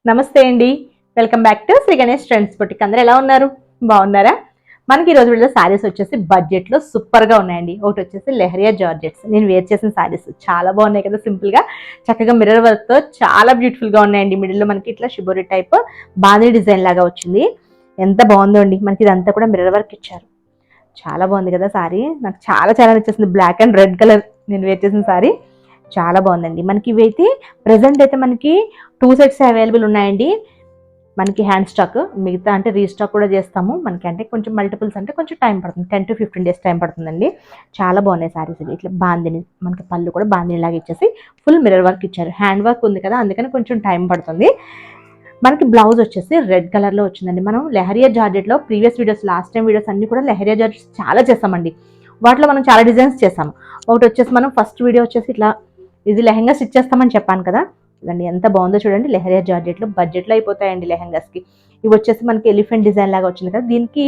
నమస్తే అండి. Welcome back to Shri Ganesh Trends Boutique. అందరూ ఎలా ఉన్నారు? బాగున్నారా? మనకి ఈ రోజు వీడియోలో సారీస్ వచ్చేసి బడ్జెట్ లో సూపర్ గా ఉన్నాయండి. ఒకటి వచ్చేసి లెహరియా జార్జెట్స్. నేను వేర్ చేసిన సారీస్ చాలా బాగున్నాయి కదా, సింపుల్ గా చక్కగా మిర్రర్ వర్క్ తో చాలా బ్యూటిఫుల్ గా ఉన్నాయండి. మిడిల్ లో మనకి ఇట్లా షిబోరి టైప్ బాందిని డిజైన్ లాగా వచ్చింది. ఎంత బాగుందో అండి. మనకి ఇదంతా కూడా మిర్రర్ వర్క్ ఇచ్చారు. చాలా బాగుంది కదా సారీ. నాకు చాలా చాలా నచ్చేసింది. బ్లాక్ అండ్ రెడ్ కలర్ నేను వేర్ చేసిన సారీ చాలా బాగుందండి. మనకి ఇవైతే ప్రెసెంట్ అయితే మనకి 2 సెట్స్ అవైలబుల్ ఉన్నాయండి. మనకి హ్యాండ్ స్టాక్, మిగతా అంటే రీస్టాక్ కూడా చేస్తాము. మనకి అంటే కొంచెం మల్టిపుల్స్ అంటే కొంచెం టైం పడుతుంది, 10 to 15 డేస్ టైం పడుతుందండి. చాలా బాగున్నాయి సారీస్ ఇవి. ఇట్లా బాందిని, మనకి పళ్ళు కూడా బాందిని లాగా ఇచ్చేసి ఫుల్ మిర్రర్ వర్క్ ఇచ్చారు. హ్యాండ్ వర్క్ ఉంది కదా, అందుకని కొంచెం టైం పడుతుంది. మనకి బ్లౌజ్ వచ్చేసి రెడ్ కలర్ లో వచ్చిందండి. మనం లెహరియా జార్జెట్ లో previous videos, last time videos అన్ని కూడా లెహరియా జార్జెట్ చాలా చేస్తామండి. వాటిలో మనం చాలా డిజైన్స్ చేసాము. ఒకటి వచ్చేసి మనం ఫస్ట్ వీడియో వచ్చేసి ఇట్లా ఇది లెహంగా స్టిచ్ చేస్తామని చెప్పాను కదా, ఇదండి ఎంత బాగుందో చూడండి. లెహరియా జార్జెట్లో బడ్జెట్లో అయిపోతాయండి లెహంగాస్కి. ఇవి వచ్చేసి మనకి ఎలిఫెంట్ డిజైన్ లాగా వచ్చింది కదా, దీనికి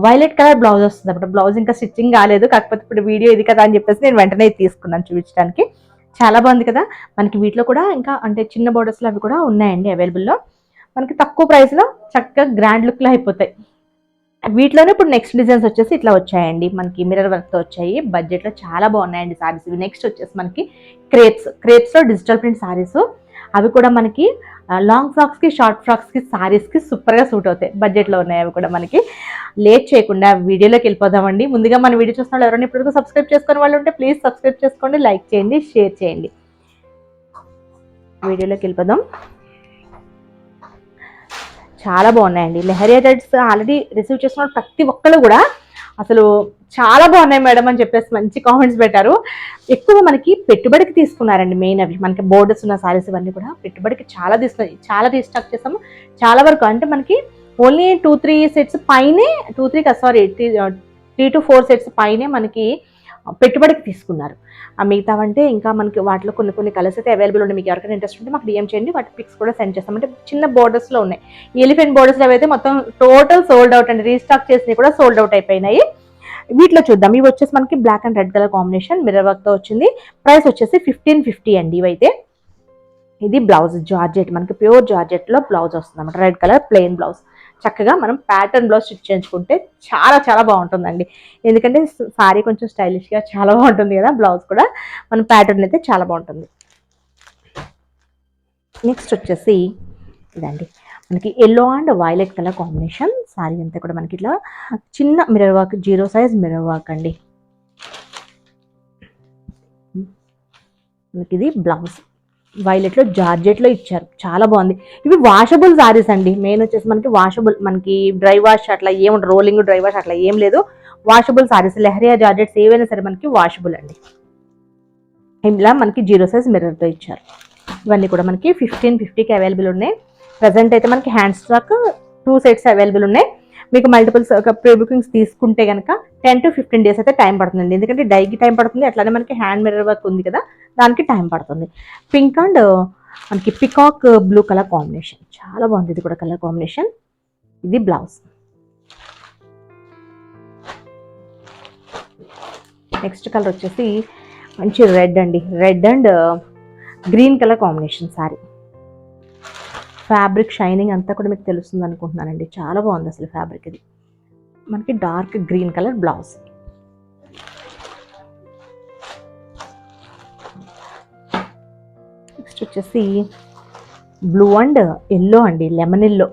వైలెట్ కలర్ బ్లౌజ్ వస్తుంది. అప్పుడు బ్లౌజ్ ఇంకా స్టిచ్చింగ్ కాలేదు, కాకపోతే ఇప్పుడు వీడియో ఇది కదా అని చెప్పేసి నేను వెంటనే తీసుకున్నాను చూపించడానికి. చాలా బాగుంది కదా. మనకి వీటిలో కూడా ఇంకా అంటే చిన్న బోర్డర్స్లో అవి కూడా ఉన్నాయండి అవైలబుల్లో. మనకి తక్కువ ప్రైస్లో చక్కగా గ్రాండ్ లుక్లో అయిపోతాయి. వీటిలోనే ఇప్పుడు నెక్స్ట్ డిజైన్స్ వచ్చేసి ఇట్లా వచ్చాయండి. మనకి మిర్రర్ వర్క్తో వచ్చాయి. బడ్జెట్లో చాలా బాగున్నాయండి సారీస్ ఇవి. నెక్స్ట్ వచ్చేసి మనకి క్రేప్స్లో డిజిటల్ ప్రింట్ సారీస్. అవి కూడా మనకి లాంగ్ ఫ్రాక్స్కి, షార్ట్ ఫ్రాక్స్కి, సారీస్కి సూపర్గా సూట్ అవుతాయి. బడ్జెట్లో ఉన్నాయి అవి కూడా మనకి. లేట్ చేయకుండా వీడియోలోకి వెళ్ళిపోదామండి. ముందుగా మన వీడియో చూస్తున్న వాళ్ళు ఎవరైనా ఇప్పుడు సబ్స్క్రైబ్ చేసుకునే వాళ్ళు ఉంటే ప్లీజ్ సబ్స్క్రైబ్ చేసుకోండి, లైక్ చేయండి, షేర్ చేయండి. వీడియోలోకి వెళ్ళిపోదాం. చాలా బాగున్నాయండి. లెహరియా జార్జెట్స్ ఆల్రెడీ రిసీవ్ చేసిన ప్రతి ఒక్కళ్ళు కూడా అసలు చాలా బాగున్నాయి మేడం అని చెప్పేసి మంచి కామెంట్స్ పెట్టారు. ఎక్కువ మనకి పెట్టుబడికి తీసుకున్నారండి మెయిన్. అవి మనకి బోర్డర్స్ ఉన్న సారీస్ ఇవన్నీ కూడా పెట్టుబడికి చాలా తీసుకున్నాయి. చాలా రీస్టాక్ చేస్తాము. చాలా వరకు అంటే మనకి ఓన్లీ 2-3 సెట్స్ పైనే, 3 to 4 సెట్స్ పైనే మనకి పెట్టుబడికి తీసుకున్నారు. ఆ మిగతావంటే ఇంకా మనకి వాటిలో కొన్ని కొన్ని కలర్స్ అయితే అవైలబుల్ ఉన్నాయి. మీకు ఎవరికైనా ఇంట్రెస్ట్ ఉంటే మాకు డిఎం చేయండి, వాటి పిక్స్ కూడా సెండ్ చేస్తాం. అంటే చిన్న బోర్డర్స్లో ఉన్నాయి. ఎలిఫెంట్ బోర్డర్స్లో అయితే మొత్తం టోటల్ సోల్డ్ అవుట్ అండి. రీస్టాక్ చేసినవి కూడా సోల్డ్ అవుట్ అయిపోయినాయి. వీటిలో చూద్దాం. ఇవి వచ్చేసి మనకి black and red colour combination mirror వర్క్తో వచ్చింది. ప్రైస్ వచ్చేసి 1550 అండి ఇవైతే. ఇది బ్లౌజ్ జార్జెట్, మనకి ప్యూర్ జార్జెట్లో బ్లౌజ్ వస్తుంది అనమాట. Red colour plain blouse. చక్కగా మనం ప్యాటర్న్ బ్లౌజ్ స్టిచ్ చేయించుకుంటే చాలా చాలా బాగుంటుందండి. ఎందుకంటే సారీ కొంచెం స్టైలిష్గా చాలా బాగుంటుంది కదా, బ్లౌజ్ కూడా మన ప్యాటర్న్ అయితే చాలా బాగుంటుంది. నెక్స్ట్ వచ్చేసి ఇదండి, మనకి yellow and violet colour combination. Sorry అంతా కూడా మనకి ఇట్లా చిన్న mirror work, 0 size mirror work అండి. మనకి ఇది బ్లౌజ్ వైలెట్లో జార్జెట్లో ఇచ్చారు. చాలా బాగుంది. ఇవి వాషబుల్ సారీస్ అండి. మెయిన్ వచ్చేసి మనకి వాషబుల్, మనకి డ్రై వాష్ అట్లా ఏముండదు, రోలింగ్ డ్రై వాష్ అట్లా ఏం లేదు. వాషబుల్ సారీస్. లెహరియా జార్జెట్స్ ఏవైనా సరే మనకి వాషబుల్ అండి. ఇలా మనకి 0 సైజ్ మిర్రర్తో ఇచ్చారు. ఇవన్నీ కూడా మనకి 1550కి అవైలబుల్ ఉన్నాయి. ప్రజెంట్ అయితే మనకి హ్యాండ్ స్టాక్ 2 సెట్స్ అవైలబుల్ ఉన్నాయి. మీకు మల్టిపుల్స్ ప్రీ బుకింగ్స్ తీసుకుంటే కనుక 10 to 15 డేస్ అయితే టైం పడుతుందండి. ఎందుకంటే డైకి టైం పడుతుంది, అట్లానే మనకి హ్యాండ్ మిర్రర్ వర్క్ ఉంది కదా, దానికి టైం పడుతుంది. పింక్ అండ్ మనకి పికాక్ బ్లూ కలర్ కాంబినేషన్ చాలా బాగుంది. ఇది కూడా కలర్ కాంబినేషన్. ఇది బ్లౌజ్. నెక్స్ట్ కలర్ వచ్చేసి మంచి రెడ్ అండి. Red and green colour combination sorry. Fabric shining అంతా కూడా మీకు తెలుస్తుంది అనుకుంటున్నానండి. చాలా బాగుంది అసలు ఫ్యాబ్రిక్. ఇది మనకి dark green colour blouse. Next వచ్చేసి బ్లూ అండ్ ఎల్లో అండి, లెమన్ ఎల్లో.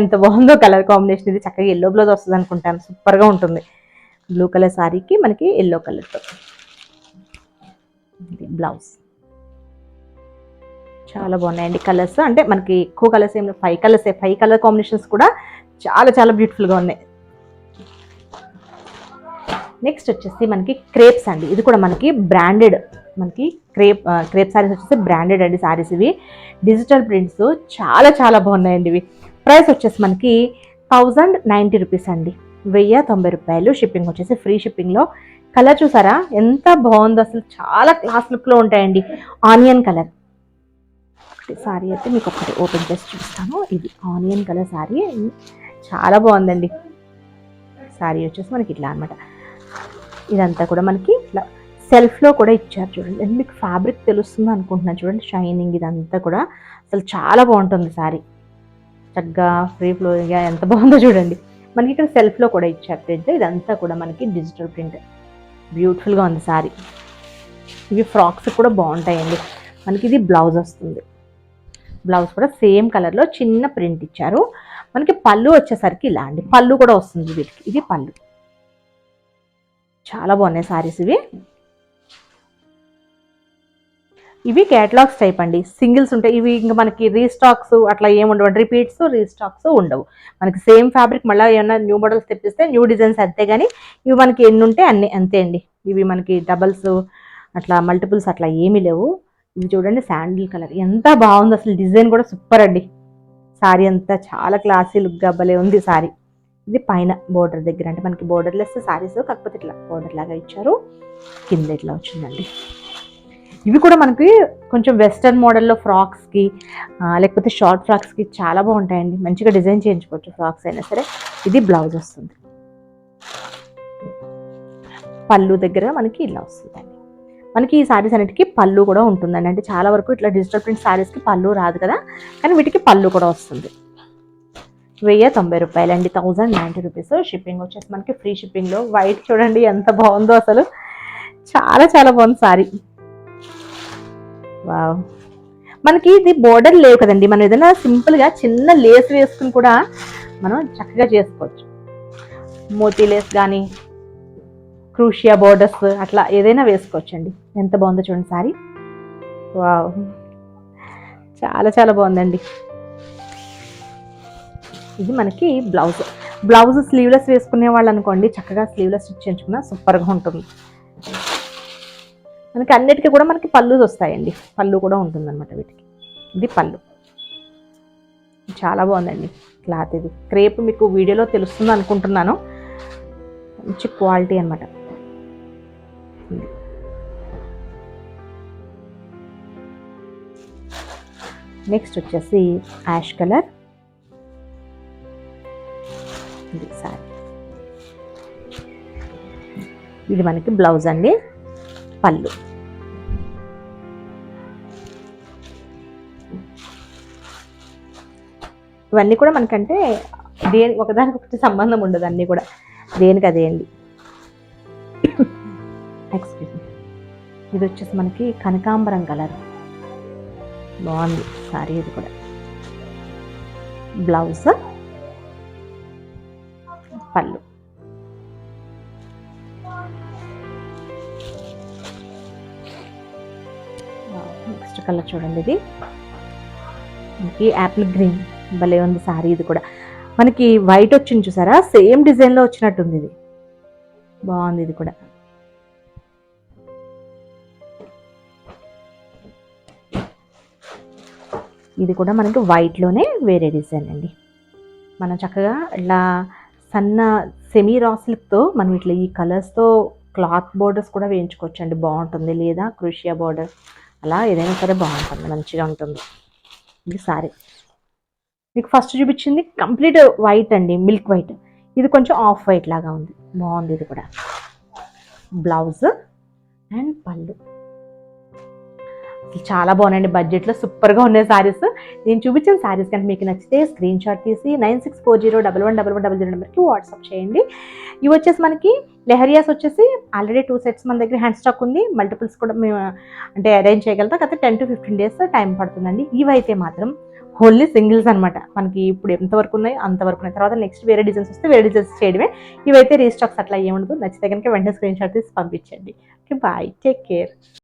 ఎంత బాగుందో కలర్ కాంబినేషన్. ఇది చక్కగా ఎల్లో బ్లౌజ్ వస్తుంది అనుకుంటాను, సూపర్గా ఉంటుంది. బ్లూ కలర్ సారీకి మనకి ఎల్లో కలర్తో బ్లౌజ్. చాలా బాగున్నాయండి కలర్స్. అంటే మనకి ఎక్కువ కలర్స్ ఏమి, 5 కలర్స్, 5 కలర్ కాంబినేషన్స్ కూడా చాలా చాలా బ్యూటిఫుల్గా ఉన్నాయి. నెక్స్ట్ వచ్చేసి మనకి క్రేప్స్ అండి. ఇది కూడా మనకి బ్రాండెడ్, మనకి క్రేప్ సారీస్ వచ్చేసి బ్రాండెడ్ అండి సారీస్. ఇవి డిజిటల్ ప్రింట్స్ చాలా చాలా బాగున్నాయండి ఇవి. ప్రైస్ వచ్చేసి మనకి 1090 రూపీస్ అండి, 1090 రూపాయలు. షిప్పింగ్ వచ్చేసి ఫ్రీ షిప్పింగ్లో. కలర్ చూసారా ఎంత బాగుందో అసలు, చాలా క్లాస్ లుక్లో ఉంటాయండి. ఆనియన్ కలర్ సారీ అయితే మీకు ఒకటి ఓపెన్ చేసి చూస్తాను. ఇది ఆనియన్ కలర్ సారీ, చాలా బాగుందండి. సారీ వచ్చేసి మనకి ఇట్లా అనమాట. ఇదంతా కూడా మనకి ఇట్లా సెల్ఫ్లో కూడా ఇచ్చారు చూడండి. అండ్ మీకు ఫ్యాబ్రిక్ తెలుస్తుంది అనుకుంటున్నాను చూడండి, షైనింగ్ ఇదంతా కూడా అసలు చాలా బాగుంటుంది శారీ. చక్కగా ఫ్రీ ఫ్లోగా ఎంత బాగుందో చూడండి. మనకి ఇక్కడ సెల్ఫ్లో కూడా ఇచ్చారు ప్రింట్. ఇదంతా కూడా మనకి డిజిటల్ ప్రింట్. బ్యూటిఫుల్గా ఉంది శారీ. ఇవి ఫ్రాక్స్ కూడా బాగుంటాయండి. మనకి ఇది బ్లౌజ్ వస్తుంది. బ్లౌజ్ కూడా సేమ్ కలర్లో చిన్న ప్రింట్ ఇచ్చారు. మనకి పళ్ళు వచ్చేసరికి ఇలా అండి, పళ్ళు కూడా వస్తుంది వీటికి. ఇది పళ్ళు. చాలా బాగున్నాయి శారీస్ ఇవి. ఇవి క్యాటలాగ్స్ టైప్ అండి, సింగిల్స్ ఉంటాయి. ఇవి ఇంకా మనకి రీస్టాక్స్ అట్లా ఏముండవు, రిపీట్స్ రీస్టాక్స్ ఉండవు. మనకి సేమ్ ఫ్యాబ్రిక్ మళ్ళీ ఏమన్నా న్యూ మోడల్స్ తెప్పిస్తే న్యూ డిజైన్స్ అంతే, కానీ ఇవి మనకి ఎన్ని ఉంటే అన్ని అంతే అండి. ఇవి మనకి డబల్స్ అట్లా మల్టిపుల్స్ అట్లా ఏమీ లేవు. ఇది చూడండి శాండిల్ కలర్ ఎంత బాగుంది అసలు. డిజైన్ కూడా సూపర్ అండి. శారీ అంతా చాలా క్లాసీ లుక్గా భలే ఉంది శారీ. ఇది పైన బోర్డర్ దగ్గర, అంటే మనకి బోర్డర్లెస్ శారీస్ కాకపోతే ఇట్లా బోర్డర్ లాగా ఇచ్చారు. కింద ఇట్లా వచ్చిందండి. ఇవి కూడా మనకి కొంచెం వెస్టర్న్ మోడల్లో ఫ్రాక్స్కి లేకపోతే షార్ట్ ఫ్రాక్స్కి చాలా బాగుంటాయండి. మంచిగా డిజైన్ చేయించుకోవచ్చు ఫ్రాక్స్ అయినా సరే. ఇది బ్లౌజ్ వస్తుంది. పళ్ళు దగ్గర మనకి ఇలా వస్తుందండి. మనకి ఈ శారీస్ అన్నిటికీ పళ్ళు కూడా ఉంటుందండి. అంటే చాలా వరకు ఇట్లా డిజిటల్ ప్రింట్ శారీస్కి పళ్ళు రాదు కదా, కానీ వీటికి పళ్ళు కూడా వస్తుంది. 1090 రూపాయలండి, 1090 రూపీస్. షిప్పింగ్ వచ్చేసి మనకి ఫ్రీ షిప్పింగ్లో. వైట్ చూడండి ఎంత బాగుందో అసలు, చాలా చాలా బాగుంది శారీ. వావ్. మనకి ఇది బోర్డర్ లేవు కదండి, మనం ఏదైనా సింపుల్గా చిన్న లేస్ వేసుకుని కూడా మనం చక్కగా చేసుకోవచ్చు. మోతీ లేస్ కానీ క్రూషియా బోర్డర్స్ అట్లా ఏదైనా వేసుకోవచ్చండి. ఎంత బాగుందో చూడండి శారీ. వావ్, చాలా చాలా బాగుందండి. ఇది మనకి బ్లౌజ్. బ్లౌజ్ స్లీవ్లెస్ వేసుకునే వాళ్ళు అనుకోండి, చక్కగా స్లీవ్లెస్ స్టిచ్ చేయించుకున్నా సూపర్గా ఉంటుంది. మనకి అన్నిటికీ కూడా మనకి పళ్ళు వస్తాయండి. పళ్ళు కూడా ఉంటుందన్నమాట వీటికి. ఇది పళ్ళు. చాలా బాగుందండి క్లాత్. ఇది క్రేప్ మీకు వీడియోలో తెలుస్తుంది అనుకుంటున్నాను. మంచి క్వాలిటీ అనమాట. నెక్స్ట్ వచ్చేసి యాష్ కలర్. ఇది సారీ. ఇది మనకి బ్లౌజ్ అండి, పళ్ళు. ఇవన్నీ కూడా మనకంటే దేని ఒకదానికొకటి సంబంధం ఉండదు, అన్నీ కూడా దేనికి అదే అండి. Excuse me. ఇది వచ్చేసి మనకి కనకాంబరం కలర్. బాగుంది సారీ. ఇది కూడా బ్లౌజ్, పళ్ళు. నెక్స్ట్ కలర్ చూడండి. ఇది మనకి యాపిల్ గ్రీన్ భలే ఉంది సారీ. ఇది కూడా మనకి వైట్ వచ్చింది చూసారా, సేమ్ డిజైన్లో వచ్చినట్టుంది. ఇది బాగుంది. ఇది కూడా ఇది కూడా మనకి వైట్లోనే వేరే డిజైన్ అండి. మనం చక్కగా ఇట్లా సన్న సెమీ రాస్లతో మనం ఇట్లా ఈ కలర్స్తో క్లాత్ బోర్డర్స్ కూడా వేయించుకోవచ్చు అండి, బాగుంటుంది. లేదా క్రూషియా బోర్డర్ అలా ఏదైనా సరే బాగుంటుంది, మంచిగా ఉంటుంది. ఇది సారీ. మీకు ఫస్ట్ చూపించింది కంప్లీట్ వైట్ అండి, మిల్క్ వైట్. ఇది కొంచెం ఆఫ్ వైట్ లాగా ఉంది, బాగుంది. ఇది కూడా బ్లౌజ్ అండ్ పళ్ళు. చాలా బాగున్నాయండి. బడ్జెట్లో సూపర్గా ఉన్నాయి శారీస్. నేను చూపించిన శారీస్ కనుక మీకు నచ్చితే స్క్రీన్ షాట్ తీసి 9640111100 నెంబర్కి వాట్సాప్ చేయండి. ఇవి వచ్చేసి మనకి లెహరియాస్ వచ్చేసి ఆల్రెడీ 2 సెట్స్ మన దగ్గర హ్యాండ్ స్టాక్ ఉంది. మల్టిపుల్స్ కూడా మేము అంటే అరేంజ్ చేయగలుగుతాం, కాకపోతే 10 to 15 days టైం పడుతుందండి. ఇవైతే మాత్రం ఓన్లీ సింగిల్స్ అనమాట. మనకి ఇప్పుడు ఎంతవరకు ఉన్నాయి అంతవరకు ఉన్నాయి. తర్వాత నెక్స్ట్ వేరే డిజైన్స్ వస్తే వేరే డిజైన్స్ చేయడమే. ఇవైతే రీస్టాక్స్ అట్లా ఏముండదు. నచ్చితే కనుక వెంటనే స్క్రీన్ షాట్ తీసి పంపించండి. Okay, bye, take care.